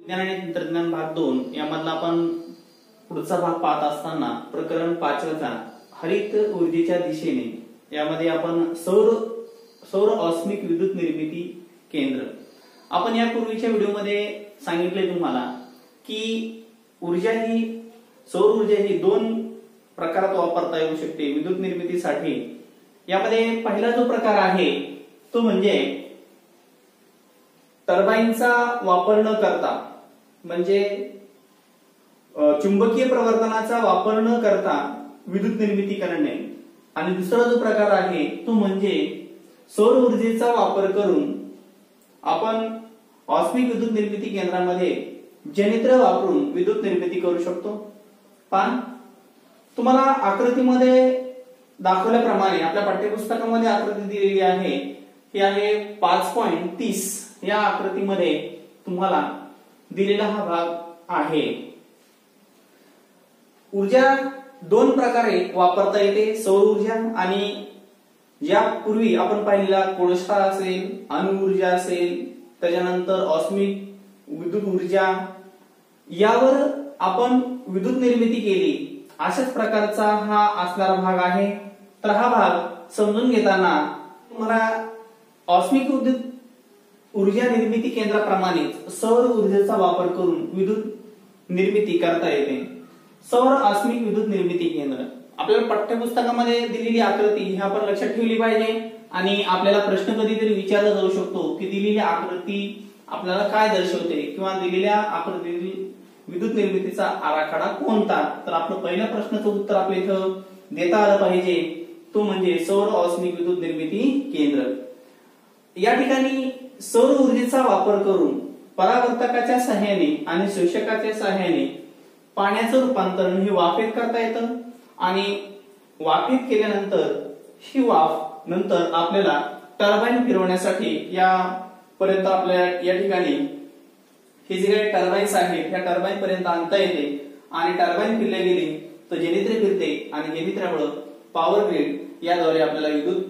विज्ञान आणि तंत्रज्ञान भाग 2 यामधला आपण पुढचा भाग पाहत असताना प्रकरण 5चा हरित ऊर्जेच्या दिशेने यामध्ये आपण सौर ऑस्मिक विद्युत निर्मिती केंद्र आपण यापूर्वीच्या व्हिडिओमध्ये सांगितले तुम्हाला की सौर ऊर्जा ही दोन प्रकारात वापरता येऊ शकते विद्युत निर्मितीसाठी। यामध्ये पहिला जो प्रकार आहे तो म्हणजे टर्बाइनचा वापर न करता म्हणजे चुंबकीय प्रवर्तनाचा वापर न करता विद्युत निर्मिती करणे, आणि दुसरा जो प्रकार आहे तो म्हणजे सौर ऊर्जेचा वापर करून आपण ऑस्मिक विद्युत निर्मिती केंद्रामध्ये जनरेटर वापरून विद्युत निर्मिती करू शकतो। पण तुम्हाला आकृतीमध्ये दाखवल्याप्रमाणे आपल्या पाठ्यपुस्तकामध्ये आकृती दिलेली आहे, ही आहे 5.30 या आकृतीमध्ये तुम्हाला दिलेला हा भाग आहे। ऊर्जा दोन प्रकारे वापरता येते, सौर ऊर्जा आणि यापूर्वी आपण पाहिलेला कोळसा असेल, अणु ऊर्जा असेल, त्याच्यानंतर ऑस्मिक विद्युत ऊर्जा, यावर आपण विद्युत निर्मिती केली अशाच प्रकारचा हा असणारा भाग आहे। तर हा भाग समजून घेताना तुम्हाला ऑस्मिक विद्युत ऊर्जा निर्मिती केंद्राप्रमाणेच सौर ऊर्जेचा वापर करून विद्युत निर्मिती करता येते। सौर ऑस्मिक विद्युत निर्मिती केंद्र आपल्याला पाठ्यपुस्तकामध्ये दिलेली आकृती ही आपण लक्षात ठेवली पाहिजे, आणि आपल्याला प्रश्न कधीतरी विचारला जाऊ शकतो की दिलेली आकृती आपल्याला काय दर्शवते किंवा दिलेल्या आकृतीतील विद्युत निर्मितीचा आराखडा कोणता। तर आपलं पहिल्या प्रश्नाचं उत्तर आपल्या इथं देता आलं पाहिजे, तो म्हणजे सौर ऑस्मिक विद्युत निर्मिती केंद्र। या ठिकाणी सौर ऊर्जेचा वापर करून परावर्तकाच्या सहाय्याने आणि शोषकाच्या सहाय्याने पाण्याचं रूपांतरण हे वाफेत करता येतं, आणि वाफेत केल्यानंतर ही वाफ नंतर आपल्याला टर्बाइन फिरवण्यासाठी यापर्यंत आपल्या या ठिकाणी हे जे काही टर्बाइन्स आहेत ह्या टर्बाइन पर्यंत आणता येते, आणि टर्बाइन फिरल्या गेली तर जनरेटर फिरते, आणि जनरेटरमुळे पॉवर ग्रिड याद्वारे आपल्याला विद्युत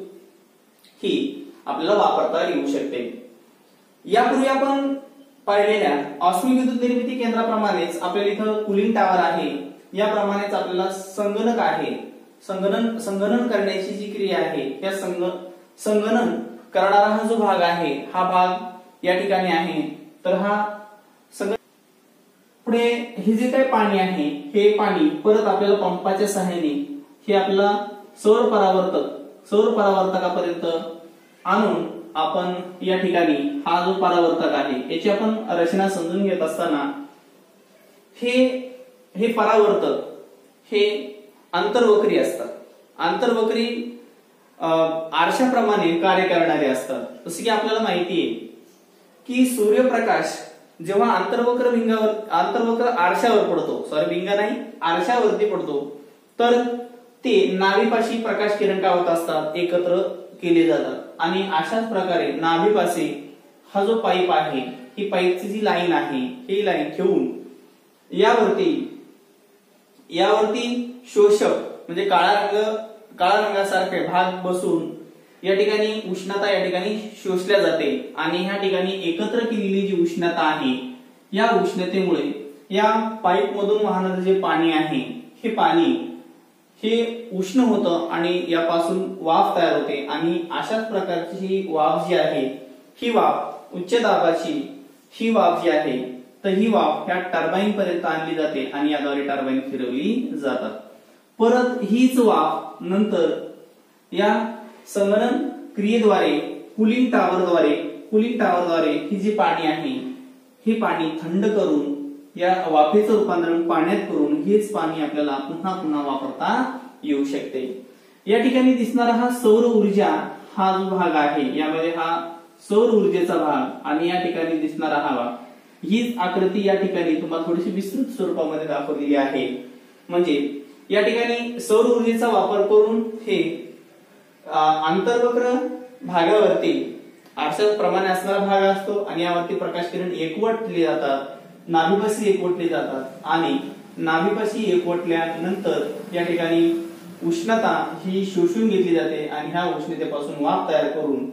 ही आपल्याला वापरता येऊ शकते। यापूर्वी आपण पाहिलेल्या ऑस्मिक विद्युत निर्मिती केंद्राप्रमाणेच आपल्याला इथं कूलिंग टॉवर आहे, याप्रमाणेच आपल्याला संगणक आहे। संगणन करण्याची जी क्रिया आहे या संगणन करणारा हा जो भाग आहे हा भाग या ठिकाणी आहे। तर हा पुढे हे जे काही पाणी आहे हे पाणी परत आपल्याला पंपाच्या सहाय्याने हे आपल्याला सौर परावर्तकापर्यंत आणून आपण या ठिकाणी हा जो परावर्तक आहे याची आपण रचना समजून घेत असताना हे परावर्तक हे आंतरवक्री असतात। आंतरवक्री आरशाप्रमाणे कार्य करणारे असतात। जसे की आपल्याला माहिती आहे की सूर्यप्रकाश जेव्हा आंतरवक्र आरशावर पडतो, भिंगा नाही आरशावरती पडतो, तर ते नाभीपाशी प्रकाश किरण काय होत असतात, एकत्र केले जातात, आणि अशाच प्रकारे नाभीपाशी हा जो पाईप आहे ही पाईपची जी लाईन आहे ही लाईन ठेवून यावरती शोषक म्हणजे काळा रंगासारखे भाग बसून या ठिकाणी उष्णता या ठिकाणी शोषल्या जाते, आणि ह्या ठिकाणी एकत्र केलेली जी उष्णता आहे या उष्णतेमुळे या पाईप मधून वाहणारे जे पाणी आहे हे पाणी हे उष्ण होतं आणि यापासून वाफ तयार होते, आणि अशाच प्रकारची ही वाफ जी आहे ही वाफ उच्च दाबाची ही वाफ जी आहे तर ही वाफ ह्या टर्बाइन पर्यंत आणली जाते, आणि याद्वारे टर्बाइन फिरवली जातात। परत हीच वाफ नंतर या संगणन क्रियेद्वारे कूलिंग टॉवरद्वारे ही जी पाणी आहे हे पाणी थंड करून या वाफेचं रूपांतरण पाण्यात करून हेच पाणी आपल्याला पुन्हा वापरता येऊ शकते। या ठिकाणी दिसणारा हा सौर ऊर्जा हा जो भाग आहे यामध्ये हा सौर ऊर्जेचा भाग, आणि या ठिकाणी दिसणारा हा भाग, हीच आकृती या ठिकाणी तुम्हाला थोडीशी विस्तृत स्वरूपामध्ये दाखवलेली आहे। म्हणजे या ठिकाणी सौर ऊर्जेचा वापर करून हे आंतरवक्र भागावरती आरशाच्या प्रमाणे असणारा भाग असतो, आणि यावरती प्रकाश किरण एकवटले जातात, नाभीपाशी एकवटले जातात, आणि नाभीपाशी एकवटल्यानंतर या ठिकाणी उष्णता ही शोषून घेतली जाते, आणि ह्या उष्णतेपासून वाफ तयार करून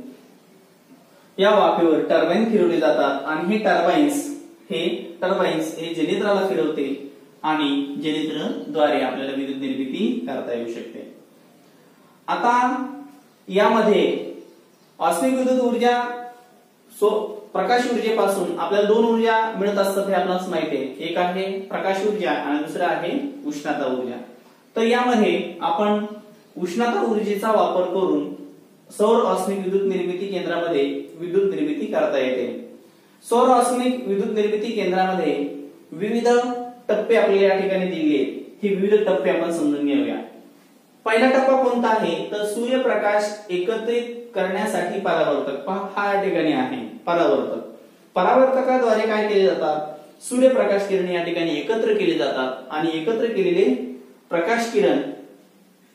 या वाफेवर टर्बाइन फिरवले जातात, आणि हे टर्बाइन्स हे टर्बाइन्स हे जनित्राला फिरवते आणि जनित्रद्वारे आपल्याला विद्युत निर्मिती करता येऊ शकते। आता यामध्ये ऑस्मिक विद्युत ऊर्जा प्रकाश ऊर्जेपासून आपल्याला दोन ऊर्जा मिळत असतात हे आपल्याला माहिती आहे, एक आहे प्रकाश ऊर्जा आणि दुसरं आहे उष्णता ऊर्जा। तर यामध्ये आपण उष्णता ऊर्जेचा वापर करून सौर ऑस्मिक विद्युत निर्मिती केंद्रामध्ये विद्युत निर्मिती करता येते। सौर ऑस्मिक विद्युत निर्मिती केंद्रामध्ये विविध टप्पे आपल्याला या ठिकाणी दिले आहेत, हे विविध टप्पे आपण समजून घेऊया। पहिला टप्पा कोणता आहे तर सूर्यप्रकाश एकत्रित करण्यासाठी परावर्तक हा या ठिकाणी आहे। परावर्तकाद्वारे काय केले जातात, सूर्यप्रकाश किरण या ठिकाणी एकत्र केले जातात आणि एकत्र केलेले प्रकाश किरण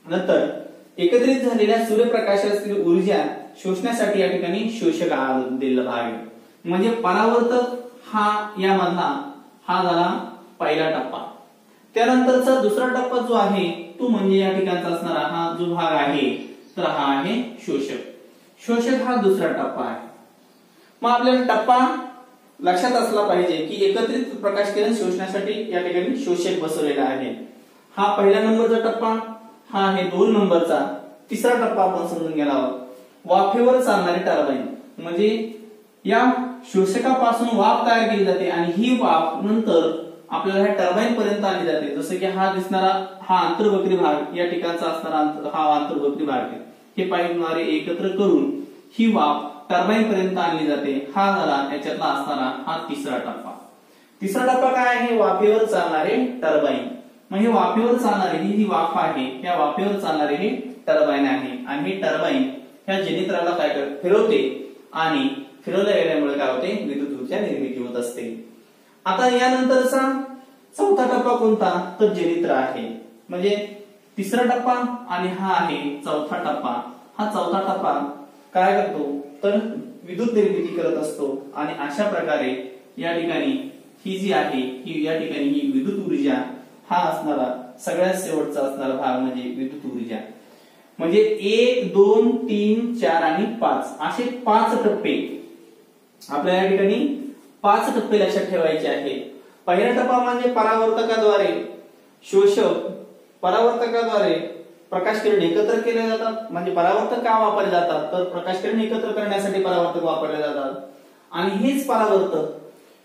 नंतर एकत्रित झालेल्या सूर्यप्रकाशातील ऊर्जा शोषण्यासाठी या ठिकाणी शोषक दिलेला भाग आहे। म्हणजे परावर्तक हा यामधला हा झाला पहिला टप्पा। त्यानंतरचा दुसरा टप्पा जो आहे तो म्हणजे या ठिकाणचा असणारा हा जो भाग आहे तर हा आहे शोषक। शोषक हा दुसरा टप्पा आहे। मग आपल्याला टप्पा लक्षात असला पाहिजे की एकत्रित प्रकाश किरण शोषण्यासाठी या ठिकाणी शोषक बसवलेला आहे। हा पहिला नंबरचा टप्पा, हा आहे 2 नंबरचा। तिसरा टप्पा आपण समजून घेणार आहोत, वाफेवर चालणारे टर्बाइन। म्हणजे या शोषकापासून वाफ तयार केली जाते आणि ही वाफ नंतर आपल्याला ह्या टर्बाइन पर्यंत आणली जाते। जसं की हा दिसणारा हा आंतरवक्री भाग, या ठिकाणचा असणारा हा आंतरवक्री भाग आहे, हे पाईपद्वारे एकत्र करून ही वाफ टर्बाइन पर्यंत आणली जाते। हा झाला याच्यातला असणारा हा तिसरा टप्पा। तिसरा टप्पा काय आहे, वाफेवर चालणारे टर्बाइन। म्हणजे वाफेवर चालणारी ही वाफ आहे, या वाफेवर चालणारे हे टर्बाइन आहे आणि हे टर्बाइन ह्या जनित्राला काय करते, फिरवते आणि फिरवल्या गेल्यामुळे काय होते, विद्युत ऊर्जा निर्मिती होत असते। आता यानंतरचा चौथा टप्पा कोणता तर जनित्र आहे। म्हणजे तिसरा टप्पा आणि हा आहे चौथा टप्पा। हा चौथा टप्पा काय करतो तर विद्युत निर्मिती करत असतो आणि अशा प्रकारे या ठिकाणी ही जी आहे ही या ठिकाणी ही विद्युत ऊर्जा हा असणारा सगळ्यात शेवटचा असणारा भाग म्हणजे विद्युत ऊर्जा। म्हणजे 1 2 3 4 आणि 5 असे 5 टप्पे आपल्याला या ठिकाणी 5 टप्पे लक्षात ठेवायचे आहेत। पहिला टप्पा म्हणजे परावर्तकाद्वारे शोषक, परावर्तकाद्वारे प्रकाश किरण एकत्र केले जातात। म्हणजे परावर्तक का वापरले जातात तर प्रकाश किरण एकत्र करण्यासाठी परावर्तक वापरले जातात आणि हेच परावर्तक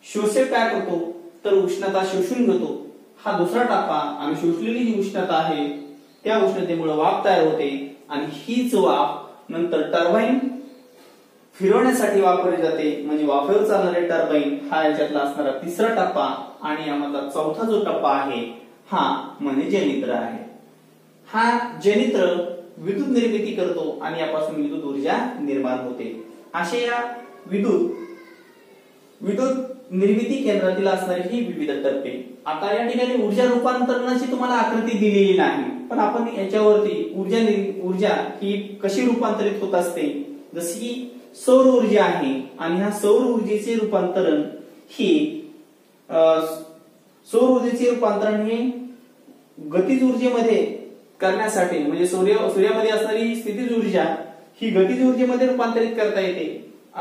शोषक काय करतो तर उष्णता शोषून घेतो। हा दुसरा टप्पा आणि शोषलेली जी उष्णता आहे त्या उष्णतेमुळे वाफ तयार होते आणि हीच वाफ नंतर टर्बाइन फिरवण्यासाठी वापरली जाते। म्हणजे वाफेवर चालणारे टर्बाइन हा याच्यातला असणारा तिसरा टप्पा आणि यामधला चौथा जो टप्पा आहे हा म्हणजे जनित्र आहे। हा जनित्र विद्युत निर्मिती करतो आणि यापासून विद्युत ऊर्जा निर्माण होते। असे या विद्युत निर्मिती केंद्रातील असणारे ही विविध टप्पे। आता या ठिकाणी ऊर्जा रूपांतरणाची तुम्हाला आकृती दिलेली नाही, पण आपण याच्यावरती ऊर्जा ही कशी रूपांतरित होत असते, जशी की सौर ऊर्जा आहे आणि ह्या सौर ऊर्जेचे रूपांतरण हे गतिज ऊर्जेमध्ये करण्यासाठी म्हणजे सूर्यामध्ये असणारी स्थितीज ऊर्जा ही गतिज ऊर्जेमध्ये रूपांतरित करता येते।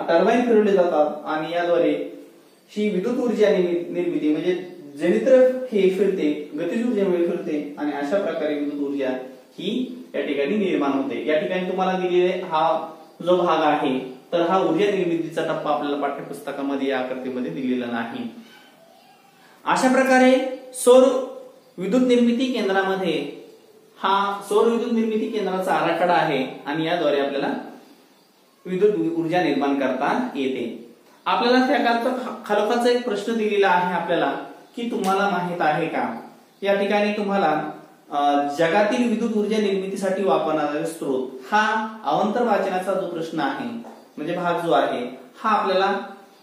टर्बाइन फिरवले जातात आणि याद्वारे ही विद्युत ऊर्जा निर्मिती म्हणजे जनित्र हे फिरते, गतिज ऊर्जेमुळे फिरते आणि अशा प्रकारे विद्युत ऊर्जा ही या ठिकाणी निर्माण होते। या ठिकाणी तुम्हाला दिलेले हा जो भाग आहे तर हा ऊर्जा निर्मितीचा टप्पा आपल्याला पाठ्यपुस्तकामध्ये या आकृतीमध्ये दिलेला नाही। अशा प्रकारे सौर विद्युत निर्मिती केंद्रामध्ये हा सौर विद्युत निर्मिती केंद्राचा आराखडा आहे आणि याद्वारे आपल्याला विद्युत ऊर्जा निर्माण करता येते। आपल्याला त्या खालोखालचा एक प्रश्न दिलेला आहे आपल्याला की तुम्हाला माहित आहे का, या ठिकाणी तुम्हाला जगातील विद्युत ऊर्जा निर्मितीसाठी वापरणारे स्रोत हा अवांतर वाचनाचा जो प्रश्न आहे म्हणजे भाग जो आहे हा आपल्याला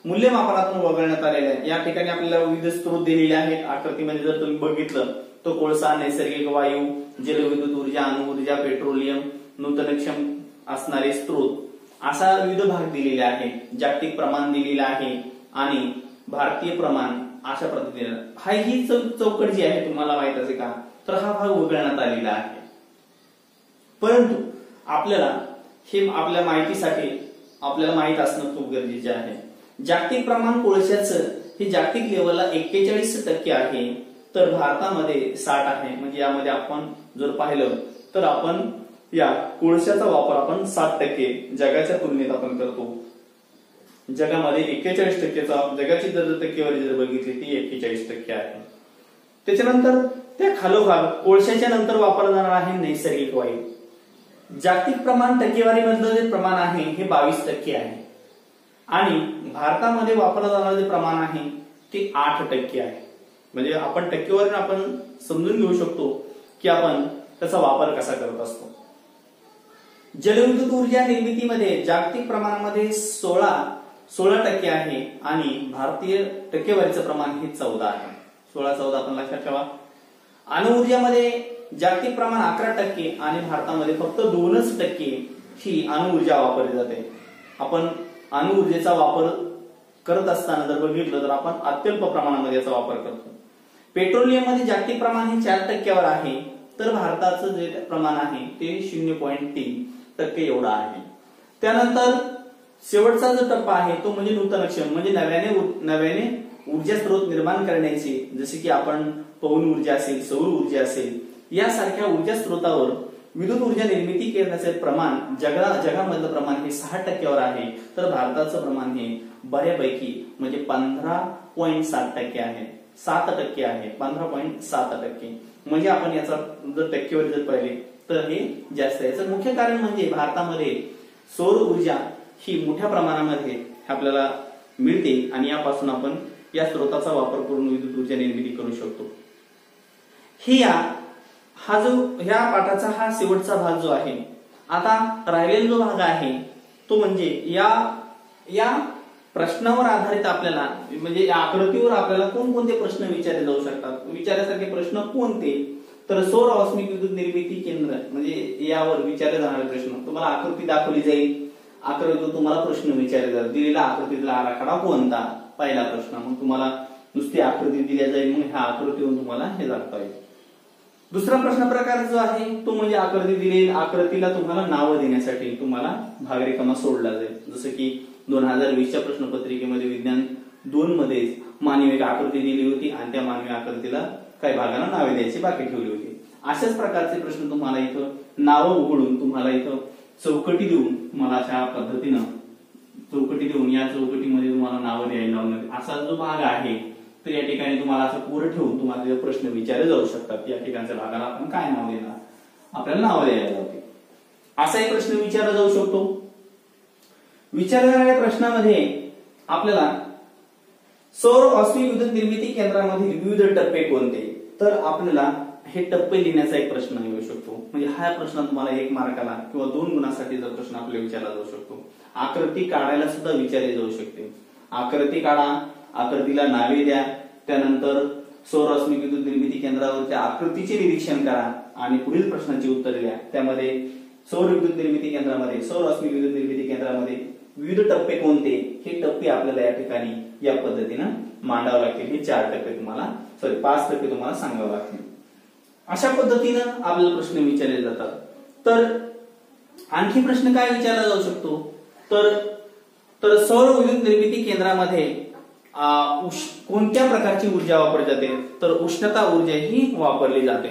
मूल्यमापनातून वगळण्यात आलेला आहे। या ठिकाणी आपल्याला विविध स्रोत दिलेले आहेत आकृतीमध्ये जर तुम्ही बघितलं तो कोळसा, नैसर्गिक वायू, जलविद्युत ऊर्जा, अणुऊर्जा, पेट्रोलियम, नूतनक्षम असणारे स्रोत असा विविध भाग दिलेले आहेत। जागतिक प्रमाण दिलेले आहे आणि भारतीय प्रमाण अशा पद्धतीने हा ही चौकट जी आहे तुम्हाला माहित असेल का तर हा भाग वगळण्यात आलेला आहे। परंतु आपल्याला हे आपल्या माहितीसाठी आपल्याला माहित असणं खूप गरजेचे आहे। जागतिक प्रमाण कोळशाचं हे जागतिक लेवलला 41% आहे, तर भारतामध्ये 60 आहे. म्हणजे यामध्ये आपण जर पाहिलं तर आपण या कोळशाचा वापर आपण 7% जगाच्या तुलनेत आपण करतो. जगामध्ये 41%चा जगाची जर टक्केवारी जर बघितली ती 41% आहे. त्याच्यानंतर त्या खालोखाल कोळशाच्या नंतर वापरला जाणार आहे नैसर्गिक वायू. जागतिक प्रमाण टक्केवारीमधलं जे प्रमाण आहे हे 22% आहे आणि भारतामध्ये वापरलं जाणारं जे प्रमाण आहे ते 8% आहे. म्हणजे आपण टक्केवारी आपण समजून घेऊ शकतो की आपण त्याचा वापर कसा करत असतो. जलविद्युत ऊर्जा निर्मितीमध्ये जागतिक प्रमाणामध्ये 16% आहे आणि भारतीय टक्केवारीचं प्रमाण हे 14 आहे. 16-14 आपण लक्षात ठेवा. अणुऊर्जामध्ये जागतिक प्रमाण 11% आणि भारतामध्ये फक्त 2% ही अणुऊर्जा वापरली जाते. आपण अणुऊर्जेचा वापर करत असताना जर बघितलं तर आपण अत्यल्प प्रमाणामध्ये याचा वापर करतो. पेट्रोलियम मध्ये जागतिक प्रमाण हे 4% आहे, तर भारताचं जे प्रमाण आहे ते 0.3% एवढं आहे. त्यानंतर शेवटचा जो टप्पा आहे तो म्हणजे नूतनक्षम, म्हणजे नव्याने ऊर्जा स्रोत निर्माण करण्याचे, जसे की आपण पवन ऊर्जा असेल, सौर ऊर्जा असेल, यासारख्या ऊर्जा स्रोतावर विद्युत ऊर्जा निर्मिती करण्याचे प्रमाण जगामधलं प्रमाण हे 6% आहे, तर भारताचं प्रमाण हे बऱ्यापैकी म्हणजे 15.7% आहे. 7% आहे, 15.7%. म्हणजे आपण याचा जर टक्केवारी जर पाहिली तर हे जास्त आहे. याचं मुख्य कारण म्हणजे भारतामध्ये सौर ऊर्जा ही मोठ्या प्रमाणामध्ये आपल्याला मिळते आणि यापासून आपण या स्रोताचा वापर करून विद्युत ऊर्जा निर्मिती करू शकतो. ह्या पाठाचा हा शेवटचा भाग जो आहे. आता राहिलेला जो भाग आहे तो म्हणजे या प्रश्नावर आधारित आपल्याला म्हणजे या आकृतीवर आपल्याला कोणकोणते प्रश्न विचारले जाऊ शकतात. विचारण्यासारखे प्रश्न कोणते, तर सौर ऑस्मिक विद्युत निर्मिती केंद्र म्हणजे यावर विचारले जाणारे प्रश्न. तुम्हाला आकृती दाखवली जाईल, आकृतीवर तुम्हाला प्रश्न विचारले जातात. दिलेला आकृतीतला आराखडा कोणता, पहिला प्रश्न. मग तुम्हाला नुसती आकृती दिली जाईल, मग ह्या आकृतीवरून तुम्हाला हे दाखवता येईल. दुसरा प्रश्न प्रकार जो आहे तो म्हणजे आकृती दिली, आकृतीला तुम्हाला नावं देण्यासाठी तुम्हाला भाग रिकामा सोडला जाईल. जसं की 2020च्या प्रश्नपत्रिकेमध्ये विज्ञान 2 मध्ये मानवी एक आकृती दिली होती आणि त्या मानवी आकृतीला काही भागांना नावे द्यायची बाकी ठेवली होती. अशाच प्रकारचे प्रश्न तुम्हाला इथं नावं उघडून तुम्हाला इथं चौकटी देऊन तुम्हाला अशा पद्धतीनं चौकटी देऊन या चौकटीमध्ये तुम्हाला नावं द्यायला लावणार. असा जो भाग आहे तर या ठिकाणी तुम्हाला असं पुरं ठेवून तुम्हाला प्रश्न विचारले जाऊ शकतात. या ठिकाणच्या भागाला आपण काय नाव देणार, आपल्याला नावं द्यायला लावते. असाही प्रश्न विचारला जाऊ शकतो. विचारल्या जाणाऱ्या प्रश्नामध्ये आपल्याला सौर ऑस्मिक विद्युत निर्मिती केंद्रामधील विविध टप्पे कोणते, तर आपल्याला हे टप्पे लिहिण्याचा एक प्रश्न येऊ शकतो. म्हणजे हा प्रश्न तुम्हाला 1 मार्काला किंवा 2 गुणासाठीचा प्रश्न आपल्याला विचारला जाऊ शकतो. आकृती काढायला सुद्धा विचारले जाऊ शकते. आकृती काढा, आकृतीला नावे द्या, त्यानंतर सौर ऑस्मिक विद्युत निर्मिती केंद्रावरच्या आकृतीचे निरीक्षण करा आणि पुढील प्रश्नाची उत्तरे द्या. त्यामध्ये सौर विद्युत निर्मिती केंद्रामध्ये सौर ऑस्मिक विद्युत निर्मिती केंद्रामध्ये विविध टप्पे कोणते, हे टप्पे आपल्याला या ठिकाणी या पद्धतीनं मांडावं लागतील. हे 4% तुम्हाला 5% तुम्हाला सांगावं लागतील. अशा पद्धतीनं आपल्याला प्रश्न विचारले जातात. तर आणखी प्रश्न काय विचारला जाऊ शकतो, तर सौर विद्युत निर्मिती केंद्रामध्ये कोणत्या प्रकारची ऊर्जा वापरली जाते, तर उष्णता ऊर्जा ही वापरली जाते.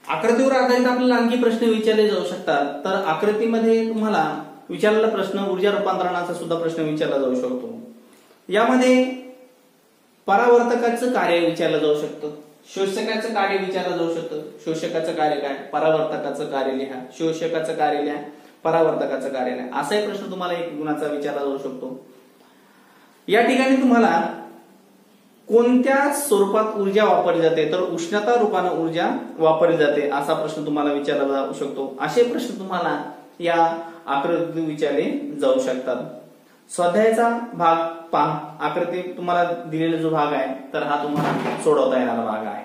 आकृतीवर आधारित आपल्याला आणखी प्रश्न विचारले जाऊ शकतात. तर आकृतीमध्ये तुम्हाला विचारलेला प्रश्न ऊर्जा रूपांतरणाचा सुद्धा प्रश्न विचारला जाऊ शकतो. यामध्ये परावर्तकाचं कार्य विचारलं जाऊ शकतं, शोषकाचं कार्य विचारलं जाऊ शकतं. शोषकाचं कार्य काय, परावर्तकाचं कार्य लिहा, शोषकाचं कार्य लिहा, परावर्तकाचं कार्य लिहा. असाही प्रश्न तुम्हाला 1 गुणाचा विचारला जाऊ शकतो. या ठिकाणी तुम्हाला कोणत्या स्वरूपात ऊर्जा वापरली जाते, तर उष्णता रूपानं ऊर्जा वापरली जाते असा प्रश्न तुम्हाला विचारला जाऊ शकतो. असे प्रश्न तुम्हाला या आकृतीतून विचारले जाऊ शकतात. स्वाध्यायाचा भाग पहा. आकृती तुम्हाला दिलेला जो भाग आहे तर हा तुम्हाला सोडवता येणारा भाग आहे.